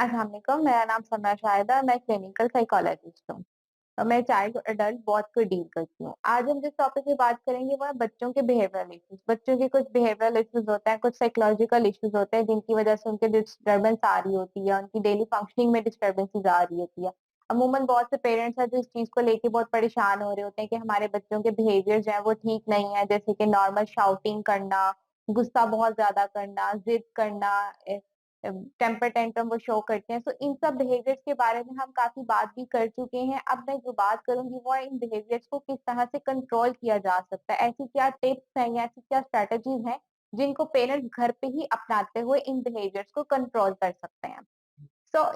अस्सलाम वालेकुम, मेरा नाम सना शाहिदा है, मैं क्लिनिकल साइकोलॉजिस्ट हूँ। मैं चाइल्ड एडल्ट बहुत को डील करती हूँ। आज हम जिस टॉपिक पे बात करेंगे वो है बच्चों के बिहेवियरल इश्यूज़। बच्चों के कुछ बिहेवियरल इश्यूज़ होते हैं, कुछ साइकोलॉजिकल इश्यूज़ होते हैं जिनकी वजह से उनके डिस्टर्बेंस आ रही होती है, उनकी डेली फंक्शनिंग में डिस्टर्बेंसेस आ रही होती है। अमूमन बहुत से पेरेंट्स हैं जो इस चीज़ को लेके बहुत परेशान हो रहे होते हैं कि हमारे बच्चों के बिहेवियर जो है वो ठीक नहीं है, जैसे कि नॉर्मल शाउटिंग करना, गुस्सा बहुत ज़्यादा करना, ज़िद करना, टेम्पर टेंट्रम वो शो करते हैं। सो इन सब बिहेवियर्स के बारे में हम काफ़ी बात भी कर चुके हैं। अब मैं जो बात करूँगी वो है इन बिहेवियर्स को किस तरह से कंट्रोल किया जा सकता है। ऐसी क्या टिप्स हैं या ऐसी क्या स्ट्रैटेजीज़ हैं जिनको पेरेंट्स घर पे ही अपनाते हुए इन बिहेवियर्स को कंट्रोल कर सकते हैं।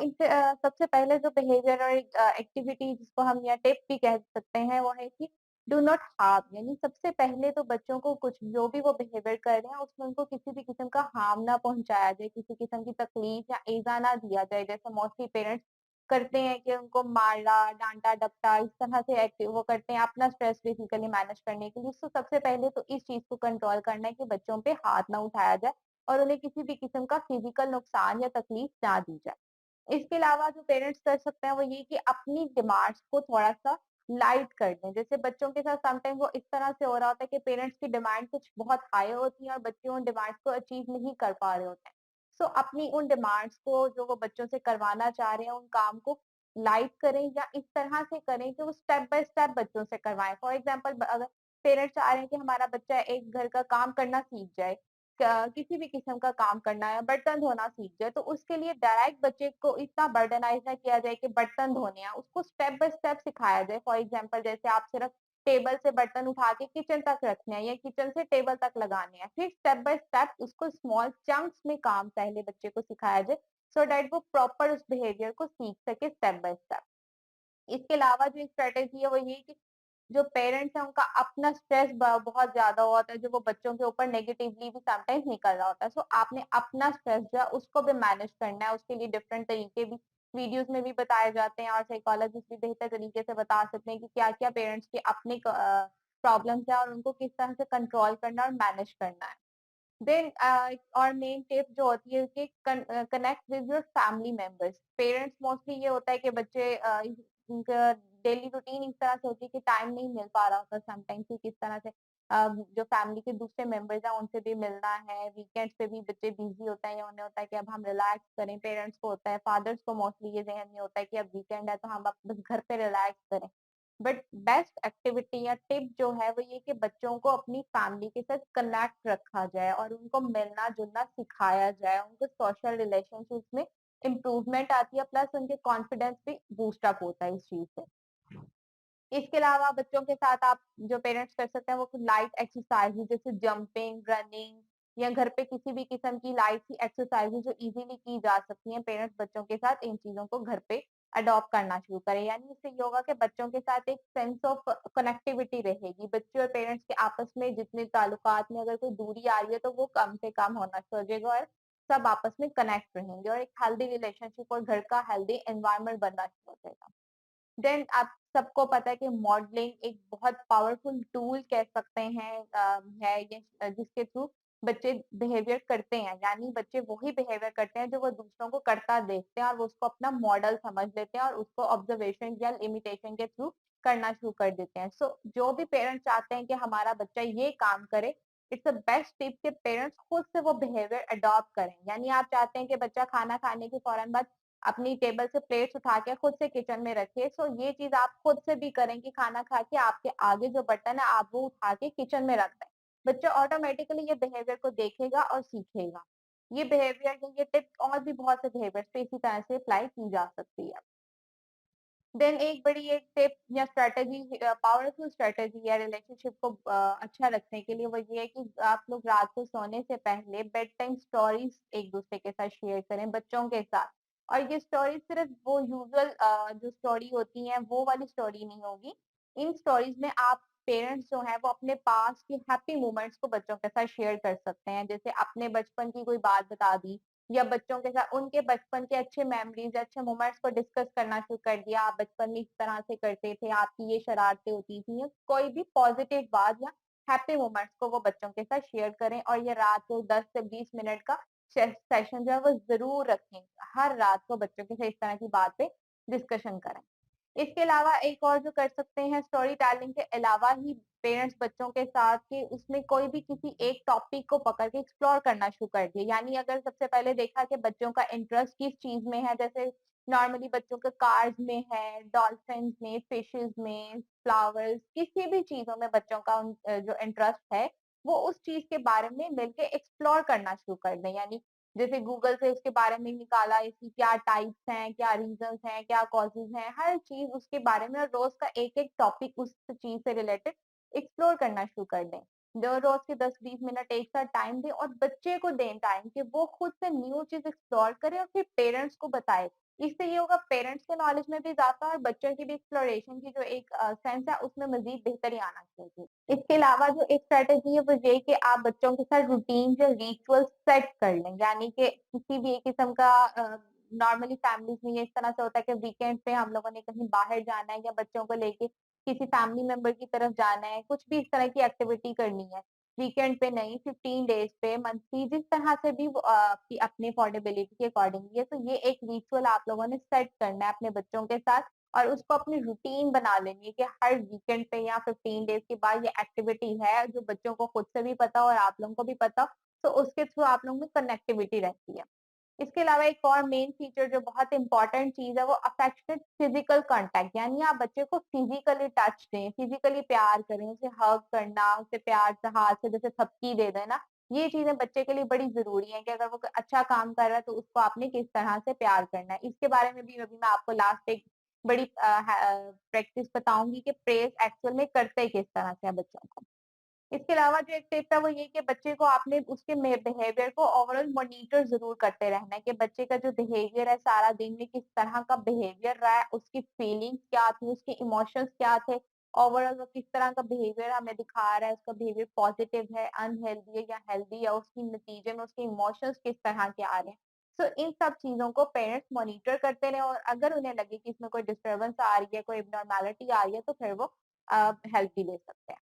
इनसे सबसे पहले जो बिहेवियर और एक्टिविटी जिसको हम या टिप भी कह सकते हैं वो है कि डू नॉट हार्म, यानी सबसे पहले तो बच्चों को कुछ जो भी वो बिहेवियर कर रहे हैं उसमें उनको किसी भी किस्म का हार्म ना पहुंचाया जाए, किसी किस्म की तकलीफ या ईज़ा ना दिया जाए। जैसे मोस्टली पेरेंट्स करते हैं कि उनको मारना, डांटा-डपटा इस तरह से वो करते हैं अपना स्ट्रेस बेसिकली मैनेज करने के लिए। सो सबसे पहले तो इस चीज़ को कंट्रोल करना है कि बच्चों पे हाथ ना उठाया जाए और उन्हें किसी भी किस्म का फिजिकल नुकसान या तकलीफ ना दी जाए। इसके अलावा जो पेरेंट्स कर सकते हैं वो ये कि अपनी डिमांड्स को थोड़ा-सा लाइट कर दें। जैसे बच्चों के साथ समटाइम वो इस तरह से हो रहा होता है कि पेरेंट्स की डिमांड कुछ बहुत हाई होती है और बच्चे उन डिमांड्स को अचीव नहीं कर पा रहे होते हैं। अपनी उन डिमांड्स को जो वो बच्चों से करवाना चाह रहे हैं, उन काम को लाइट करें या इस तरह से करें कि वो स्टेप बाय स्टेप बच्चों से करवाएँ। फॉर एग्ज़ाम्पल अगर पेरेंट्स चाह रहे हैं कि हमारा बच्चा एक घर का काम करना सीख जाए, किसी भी किस्म का काम करना है, बर्तन धोना सीख जाए, तो उसके लिए डायरेक्ट बच्चे को इतना बर्डनाइज़ ना किया जाए कि बर्तन धोने हैं, उसको स्टेप बाय स्टेप सिखाया जाए। फॉर एग्ज़ाम्पल जैसे आप सिर्फ टेबल से बर्तन उठा के किचन तक रखने हैं या किचन से टेबल तक लगाने हैं। फिर स्टेप बाय स्टेप उसको स्मॉल चंक्स में काम पहले बच्चे को सिखाया जाए, सो दैट वो प्रॉपर उस बिहेवियर को सीख सके स्टेप बाय स्टेप। इसके अलावा जो एक स्ट्रैटेजी है वो ये है कि जो पेरेंट्स हैं उनका अपना स्ट्रेस बहुत ज़्यादा होता है जो वो बच्चों के ऊपर नेगेटिवली भी समटाइम्स निकल रहा होता है। आपने अपना स्ट्रेस जो है उसको भी मैनेज करना है, उसके लिए डिफरेंट तरीके भी वीडियोज़ में भी बताए जाते हैं और साइकोलॉजिस्ट भी बेहतर तरीके से बता सकते हैं कि क्या-क्या पेरेंट्स के अपने प्रॉब्लम्स हैं और उनको किस तरह से कंट्रोल करना और मैनेज करना है। देन और मेन टिप जो होती है कि connect with your family members. Parents mostly ये होता है कि बच्चे उनका डेली रूटीन इस तरह से होती है कि टाइम नहीं मिल पा रहा होता समटाइम्स कि किस तरह से जो फैमिली के दूसरे मेंबर्स हैं उनसे भी मिलना है, वीकेंड्स पे भी बच्चे बिजी होते हैं या उन्हें होता है कि अब हम रिलैक्स करें। पेरेंट्स को होता है, फादर्स को मोस्टली ये ज़हन में होता है कि अब वीकेंड है तो हम अब बस घर पे रिलैक्स करें। बट बेस्ट एक्टिविटी या टिप जो है वो ये कि बच्चों को अपनी फैमिली के साथ कनेक्ट रखा जाए और उनको मिलना-जुलना सिखाया जाए। उनको सोशल रिलेशनशिप्स में इम्प्रूवमेंट आती है, प्लस उनके कॉन्फिडेंस भी बूस्ट अप होता है इस चीज़ से। इसके अलावा बच्चों के साथ आप जो पेरेंट्स कर सकते हैं वो कुछ लाइट एक्सरसाइज़ेज़ जैसे जंपिंग, रनिंग या घर पे किसी भी किस्म की लाइट सी एक्सरसाइज़ेज़ जो इज़िली की जा सकती हैं, पेरेंट्स बच्चों के साथ इन चीज़ों को घर पे अडॉप्ट करना शुरू करें। यानी इससे ये होगा कि बच्चों के साथ एक सेंस ऑफ कनेक्टिविटी रहेगी। बच्चे और पेरेंट्स के आपस में जितने ताल्लुकात में अगर कोई दूरी आ रही है तो वो कम से कम होना शुरू हो जाएगा और सब आपस में कनेक्ट रहेंगे और एक हेल्दी रिलेशनशिप और घर का हेल्दी एनवायरनमेंट बनना शुरू हो जाएगा। देन आप सबको पता है कि मॉडलिंग एक बहुत पावरफुल टूल कह सकते हैं है ये जिसके थ्रू बच्चे बिहेवियर करते हैं, यानी बच्चे वही बिहेवियर करते हैं जो वो दूसरों को करता देखते हैं और वो उसको अपना मॉडल समझ लेते हैं और उसको ऑब्जर्वेशन या इमिटेशन के थ्रू करना शुरू कर देते हैं। जो भी पेरेंट्स चाहते हैं कि हमारा बच्चा ये काम करे, इट्स अ बेस्ट टिप कि पेरेंट्स खुद से वो बिहेवियर अडॉप्ट करें। यानी आप चाहते हैं कि बच्चा खाना खाने के फौरन बाद अपनी टेबल से प्लेट्स उठा के खुद से किचन में रखे। ये चीज़ आप खुद से भी करें कि खाना खा के आपके आगे जो बर्तन है आप वो उठा के किचन में रख दें। बच्चा ऑटोमेटिकली ये बिहेवियर को देखेगा और सीखेगा। ये बिहेवियर ये टिप्स और भी बहुत से बिहेवियर्स पे इसी तरह से अप्लाई की जा सकती है। देन एक बड़ी एक टिप या स्ट्रैटेजी पावरफुल स्ट्रैटेजी है रिलेशनशिप को अच्छा रखने के लिए वो ये है कि आप लोग रात को सोने से पहले बेड टाइम स्टोरीज एक दूसरे के साथ शेयर करें बच्चों के साथ। और ये स्टोरी सिर्फ वो यूजुअल जो स्टोरी होती है वो वाली स्टोरी नहीं होगी। इन स्टोरीज में आप पेरेंट्स जो हैं वो अपने पास की हैप्पी मोमेंट्स को बच्चों के साथ शेयर कर सकते हैं। जैसे अपने बचपन की कोई बात बता दी या बच्चों के साथ उनके बचपन के अच्छे मेमोरीज़, अच्छे मोमेंट्स को डिस्कस करना शुरू कर दिया। आप बचपन में इस तरह से करते थे, आपकी ये शरारतें होती थी या कोई भी पॉजिटिव बात या हैप्पी मोमेंट्स को वो बच्चों के साथ शेयर करें और ये रात को 10 से 20 मिनट का सेशन जो है वो ज़रूर रखें। हर रात को बच्चों के साथ इस तरह की बात पे डिस्कशन करें। इसके अलावा एक और जो कर सकते हैं स्टोरी टेलिंग के अलावा ही पेरेंट्स बच्चों के साथ कि उसमें कोई भी किसी एक टॉपिक को पकड़ के एक्सप्लोर करना शुरू कर दिए। यानी अगर सबसे पहले देखा कि बच्चों का इंटरेस्ट किस चीज़ में है, जैसे नॉर्मली बच्चों का कार्स में है, डॉल्फिन्स में, फिशेज़ में, फ्लावर्स, किसी भी चीज़ों में बच्चों का जो इंटरेस्ट है, वो उस चीज़ के बारे में मिलके एक्सप्लोर करना शुरू कर दें। यानी जैसे गूगल से उसके बारे में निकाला, इसकी क्या टाइप्स हैं, क्या रीज़न्स हैं, क्या कॉज़ेज़ हैं, हर चीज़ उसके बारे में और रोज़ का एक-एक टॉपिक उस चीज़ से रिलेटेड एक्सप्लोर करना शुरू कर दें। जो रोज़ के 10-20 मिनट एक साथ टाइम दें और बच्चे को दें टाइम कि वो खुद से न्यू चीज़ एक्सप्लोर करे और फिर पेरेंट्स को बताए। इससे ये होगा पेरेंट्स के नॉलेज में भी इज़ाफ़ा और बच्चों की भी एक्सप्लोरेशन की जो एक सेंस है उसमें मज़ीद बेहतरी आना चाहिए। इसके अलावा जो एक स्ट्रैटेजी है वो ये कि आप बच्चों के साथ रूटीन या रिचुअल सेट कर लें। यानी कि किसी भी एक किस्म का नॉर्मली फैमिलीज़ में ये इस तरह से होता है कि वीकेंड पे हम लोगों ने कहीं बाहर जाना है या बच्चों को लेके किसी फैमिली मेंबर की तरफ जाना है, कुछ भी इस तरह की एक्टिविटी करनी है। वीकेंड पे नहीं 15 डेज़ पे, मंथली जिस तरह से भी वो आपकी अपनी अफोर्डेबिलिटी के अकॉर्डिंगली है, तो ये एक रिचुअल आप लोगों ने सेट करना है अपने बच्चों के साथ और उसको अपनी रूटीन बना लेनी है कि हर वीकेंड पे या 15 डेज़ के बाद ये एक्टिविटी है, जो बच्चों को खुद से भी पता हो और आप लोगों को भी पता हो, तो उसके थ्रू आप लोगों में कनेक्टिविटी रहती है। इसके अलावा एक और मेन फीचर जो बहुत इम्पोर्टेंट चीज़ है वो अफेक्शनेट फिजिकल कॉन्टैक्ट यानी आप बच्चे को फिजिकली टच दें, फिजिकली प्यार करें, उसे हग करना, उसे प्यार से हाथ से जैसे थपकी दे देना, ये चीज़ें बच्चे के लिए बड़ी ज़रूरी हैं कि अगर वो कोई अच्छा काम कर रहा है तो उसको आपने किस तरह से प्यार करना है। इसके बारे में भी अभी मैं आपको लास्ट एक बड़ी प्रैक्टिस बताऊँगी कि प्रेज़ एक्चुअल में करते किस तरह से हैं बच्चों को। इसके अलावा जो एक टिप है वो ये कि बच्चे को आपने उसके बिहेवियर को ओवरऑल मॉनिटर ज़रूर करते रहना है कि बच्चे का जो बिहेवियर है सारा दिन में किस तरह का बिहेवियर रहा है, उसकी फीलिंग्स क्या थी, उसके इमोशंस क्या थे, ओवरऑल वो किस तरह का बिहेवियर हमें दिखा रहा है, उसका बिहेवियर पॉजिटिव है, अनहेल्दी है या हेल्दी है, उसके नतीजे में उसके इमोशंस किस तरह के आ रहे हैं। सो इन सब चीज़ों को पेरेंट्स मॉनिटर करते रहें और अगर उन्हें लगे कि इसमें कोई डिस्टर्बेंस आ रही है, कोई एब्नॉर्मैलिटी आ रही है, तो फिर वो हेल्प भी ले सकते हैं।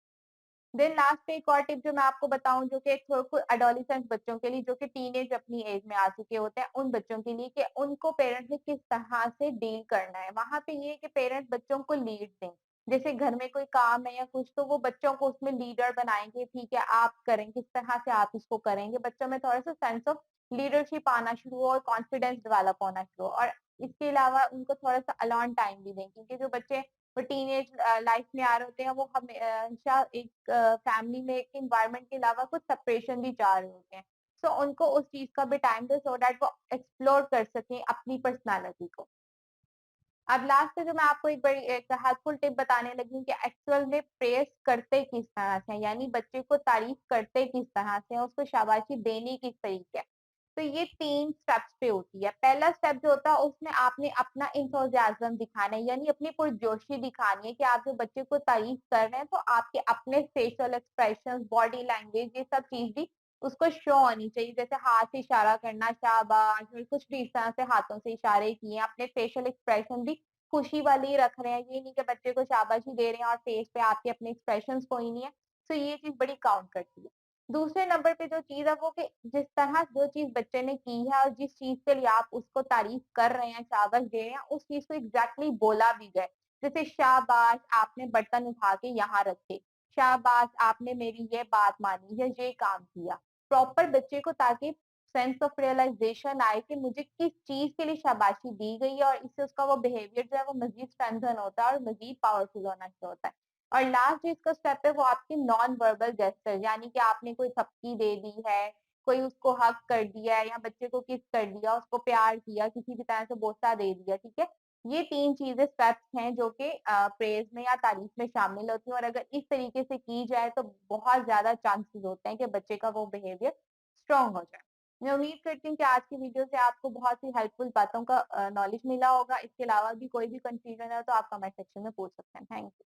देन लास्ट पे एक और टिप जो मैं आपको बताऊँ जो कि थोड़ा एडोलेसेंट बच्चों के लिए जो कि टीनेज अपनी एज में आ चुके होते हैं, उन बच्चों के लिए कि उनको पेरेंट्स ने किस तरह से डील करना है। वहाँ पे ये है कि पेरेंट्स बच्चों को लीड दें। जैसे घर में कोई काम है या कुछ तो वो बच्चों को उसमें लीडर बनाएँगे, ठीक है आप करें, किस तरह से आप इसको करेंगे। बच्चों में थोड़ा-सा सेंस ऑफ लीडरशिप आना शुरू हो और कॉन्फिडेंस डेवलप होना शुरू हो और इसके अलावा उनको थोड़ा-सा अलोन टाइम भी दें क्योंकि जो बच्चे वो टीनेज लाइफ में आ रहे होते हैं, वो हमेशा एक फैमिली में एक एनवायरनमेंट के अलावा कुछ सेपरेशन भी चाह रहे होते हैं। सो उनको उस चीज़ का भी टाइम दें सो दैट वो एक्सप्लोर कर सकें अपनी पर्सनैलिटी को। अब लास्ट पे जो मैं आपको एक बड़ी एक हेल्पफुल टिप बताने लगी हूँ कि एक्चुअल में प्रेज़ करते किस तरह से हैं, यानी बच्चे को तारीफ़ करते किस तरह से हैं, उसको शाबाशी देने किस तरीके है। तो ये 3 स्टेप्स पे होती है। पहला स्टेप जो होता है उसमें आपने अपना एंथुसियाज़्म दिखाना है, यानी अपनी पुरजोशी दिखानी है कि आप जो बच्चे को तारीफ़ कर रहे हैं, तो आपके अपने फेशियल एक्सप्रेशंस, बॉडी लैंग्वेज ये सब चीज़ भी उसको शो होनी चाहिए। जैसे हाथ से इशारा करना, शाबाश और कुछ भी इस तरह से हाथों से इशारे किए, अपने फेशियल एक्सप्रेशन भी खुशी वाले ही रख रहे हैं, ये नहीं कि बच्चे को शाबाशी दे रहे हैं और फेस पे आपके अपने एक्सप्रेशंस कोई नहीं है, तो ये चीज़ बड़ी काउंट करती है। दूसरे नंबर पे जो चीज़ है वो कि जिस तरह जो चीज़ बच्चे ने की है और जिस चीज़ के लिए आप उसको तारीफ़ कर रहे हैं, शाबाश दे रहे हैं, उस चीज़ को एग्ज़ैक्टली बोला भी जाए। जैसे शाबाश आपने बर्तन उठा के यहाँ रखे, शाबाश आपने मेरी ये बात मानी या ये काम किया। प्रॉपर बच्चे को ताकि सेंस ऑफ रियलाइज़ेशन आए कि मुझे किस चीज़ के लिए शाबाशी दी गई है और इससे उसका वो बिहेवियर जो है वो मज़ीद स्ट्रेंथन होता है और मज़ीद पावरफुल होना शुरू होता है। और लास्ट जो इसका स्टेप है वो आपके नॉन वर्बल जेस्चर यानी कि आपने कोई थपकी दे दी है, कोई उसको हग कर दिया है या बच्चे को किस कर दिया, उसको प्यार किया, किसी भी तरह से बोसा दे दिया, ठीक है? ये 3 चीज़ें स्टेप्स हैं जो कि प्रेज़ में या तारीफ़ में शामिल होती हैं और अगर इस तरीके से की जाए तो बहुत ज़्यादा चांसेस होते हैं कि बच्चे का वो बिहेवियर स्ट्रॉन्ग हो जाए। मैं उम्मीद करती हूँ कि आज की वीडियो से आपको बहुत ही हेल्पफुल बातों का नॉलेज मिला होगा। इसके अलावा भी कोई भी कन्फ्यूजन है तो आप कमेंट सेक्शन में पूछ सकते हैं। Thank you.